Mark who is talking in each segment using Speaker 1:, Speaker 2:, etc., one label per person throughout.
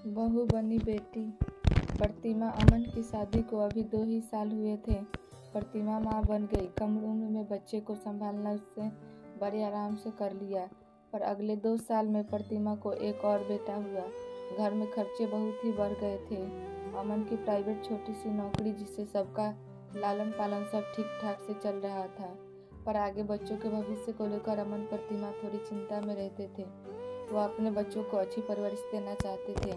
Speaker 1: बहू बनी बेटी। प्रतिमा अमन की शादी को अभी 2 ही साल हुए थे। प्रतिमा माँ बन गई। कम उम्र में बच्चे को संभालना उससे बड़े आराम से कर लिया। पर अगले 2 साल में प्रतिमा को एक और बेटा हुआ। घर में खर्चे बहुत ही बढ़ गए थे। अमन की प्राइवेट छोटी सी नौकरी, जिससे सबका लालन पालन सब ठीक ठाक से चल रहा था, पर आगे बच्चों के भविष्य को लेकर अमन प्रतिमा थोड़ी चिंता में रहते थे। वह अपने बच्चों को अच्छी परवरिश देना चाहते थे।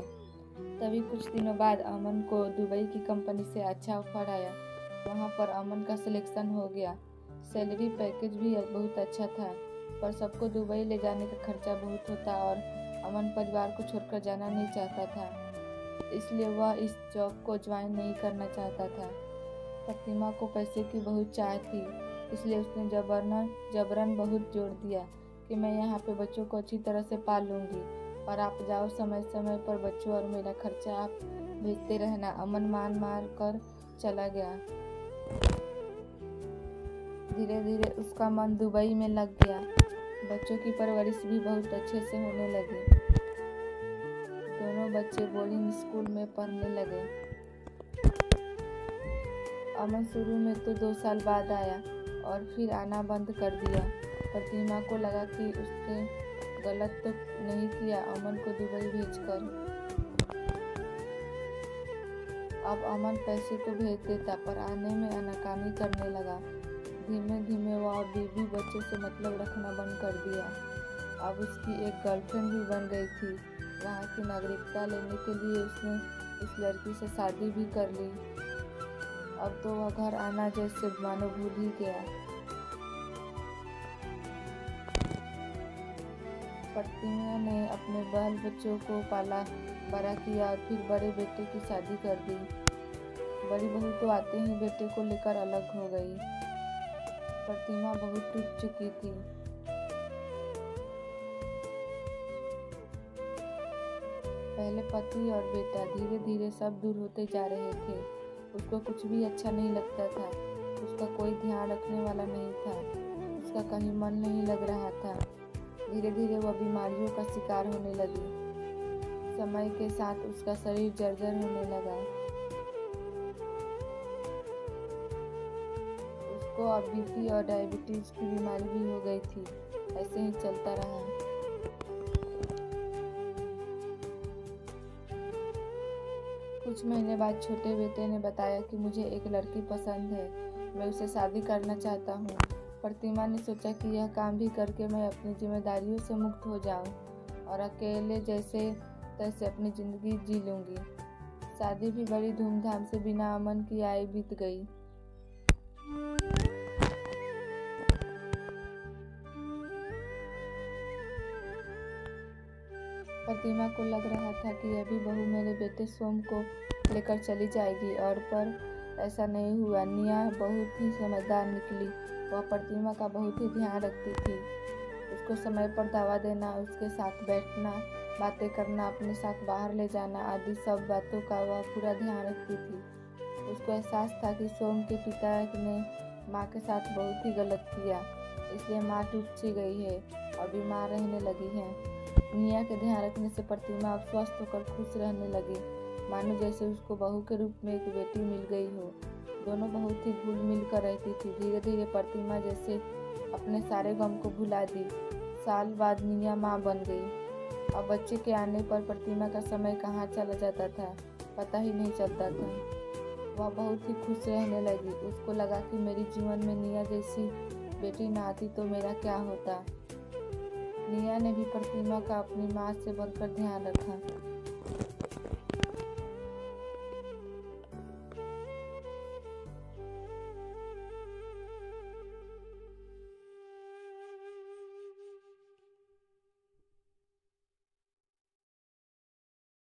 Speaker 1: तभी कुछ दिनों बाद अमन को दुबई की कंपनी से अच्छा ऑफर आया। वहां पर अमन का सिलेक्शन हो गया। सैलरी पैकेज भी बहुत अच्छा था, पर सबको दुबई ले जाने का खर्चा बहुत होता और अमन परिवार को छोड़कर जाना नहीं चाहता था, इसलिए वह इस जॉब को ज्वाइन नहीं करना चाहता था। प्रतिमा को पैसे की बहुत चाह थी, इसलिए उसने जबरन बहुत जोर दिया कि मैं यहाँ पे बच्चों को अच्छी तरह से पाल लूँगी और आप जाओ समय समय पर बच्चों और मेरा खर्चा आप भेजते रहना। अमन मान कर चला गया। धीरे धीरे उसका मन दुबई में लग गया। बच्चों की परवरिश भी बहुत अच्छे से होने लगी। दोनों बच्चे बोर्डिंग स्कूल में पढ़ने लगे। अमन शुरू में तो 2 साल बाद आया और फिर आना बंद कर दिया। प्रतिमा को लगा कि उसने गलत तो नहीं किया अमन को दुबई भेजकर। अब अमन पैसे तो भेज देता, पर आने में आनाकानी करने लगा। धीमे धीमे वह बीवी बच्चे से मतलब रखना बंद कर दिया। अब उसकी एक गर्लफ्रेंड भी बन गई थी। वहाँ की नागरिकता लेने के लिए उसने उस लड़की से शादी भी कर ली। अब तो वह घर आना जैसे मानो भूल ही गया। प्रतिमा ने अपने बाल बच्चों को पाला बड़ा किया और फिर बड़े बेटे की शादी कर दी। बड़ी बहू तो आते ही बेटे को लेकर अलग हो गई। प्रतिमा बहुत टूट चुकी थी। पहले पति और बेटा, धीरे धीरे सब दूर होते जा रहे थे। उसको कुछ भी अच्छा नहीं लगता था। उसका कोई ध्यान रखने वाला नहीं था। उसका कहीं मन नहीं लग रहा था। धीरे धीरे वह बीमारियों का शिकार होने लगी। समय के साथ उसका शरीर जर्जर होने लगा। उसको अब बीपी और डायबिटीज की बीमारी भी हो गई थी। ऐसे ही चलता रहा। कुछ महीने बाद छोटे बेटे ने बताया कि मुझे एक लड़की पसंद है, मैं उसे शादी करना चाहता हूँ। प्रतिमा ने सोचा कि यह काम भी करके मैं अपनी जिम्मेदारियों से मुक्त हो जाऊं और अकेले जैसे तैसे अपनी जिंदगी जी लूंगी। शादी भी बड़ी धूमधाम से बिना अमन की आए बीत गई। प्रतिमा को लग रहा था कि अभी बहू मेरे बेटे सोम को लेकर चली जाएगी, और पर ऐसा नहीं हुआ। निया बहुत ही समझदार निकली। वह प्रतिमा का बहुत ही ध्यान रखती थी। उसको समय पर दवा देना, उसके साथ बैठना, बातें करना, अपने साथ बाहर ले जाना आदि सब बातों का वह पूरा ध्यान रखती थी। उसको एहसास था कि सोम के पिता ने माँ के साथ बहुत ही गलत किया, इसलिए माँ टूट सी गई है और बीमार रहने लगी है। निया के ध्यान रखने से प्रतिमा अब स्वस्थ होकर खुश रहने लगी, मानो जैसे उसको बहू के रूप में एक बेटी मिल गई हो। दोनों बहुत ही घुल मिल कर रहती थी। धीरे धीरे प्रतिमा जैसे अपने सारे गम को भुला दी। साल बाद निया माँ बन गई। अब बच्चे के आने पर प्रतिमा का समय कहाँ चला जाता था पता ही नहीं चलता था। वह बहुत ही खुश रहने लगी। उसको लगा कि मेरे जीवन में निया जैसी बेटी ना आती तो मेरा क्या होता। निया ने भी प्रतिमा का अपनी माँ से बढ़कर ध्यान रखा।